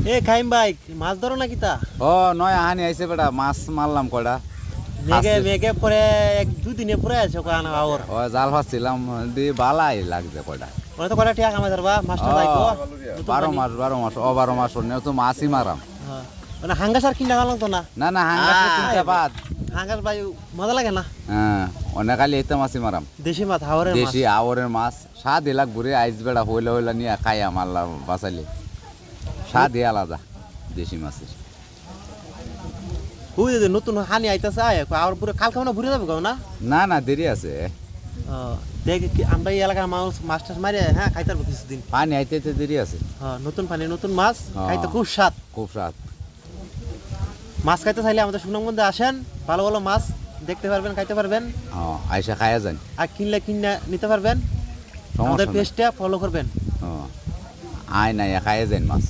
এ খাইম ভাই মাছ ধরো নাকি তা? ও নয় আহানি আইছে বেটা, মাছ মারলাম কয়টা। মেঘে আছে। মেঘে পরে এক দুদিনে পরে আছে কান আওর। ও জাল ফাঁসছিলাম দিয়ে বালাই লাগছে কয়টা। ওরা তো কয়টা টিয়া কামাই ধরবা মাছটা ও, যাই তো। 12 মাস ও 12 মাস ওর তো মাছই মারাম। হ্যাঁ মানে হাঙ্গাস আর কিনা গেল তো না। না হাঙ্গাসে চিন্তা বাদ। হাঙ্গাস ভাই মজা লাগে না। হ্যাঁ অনেক খালি এইতে মাছই মারাম। দেশি মাছ হাওরের মাছ। দেশি আওরের মাছ স্বাদ এলাক ঘুরে আইস বেড়া হইলা নিয়ে খাইয়াম আল্লাহ বাঁচাইলে। স্বাদই আলাদা দেশি মাছের। হুই যে নতুন হানি আইতাছে আর পুরো কাল খাওয়া ঘুরে যাবে না। না দেরি আছে। দেখ আমরা এই এলাকার মানুষ মাছ টাছ মারে হ্যাঁ খাইতে পারবো কিছুদিন। পানি আইতে দেরি আছে। হ্যাঁ নতুন পানি নতুন মাছ হ্যাঁ। খাইতে খুব স্বাদ। খুব স্বাদ। মাছ খাইতে চাইলে আমাদের সুনামগঞ্জে আসেন, ভালো ভালো মাছ দেখতে পারবেন, খাইতে পারবেন। আইসা খাইয়া যান। আর কিনে নিতে পারবেন। আমাদের পেজটা ফলো করবেন। আয় নাই খাইয়া যান মাছ।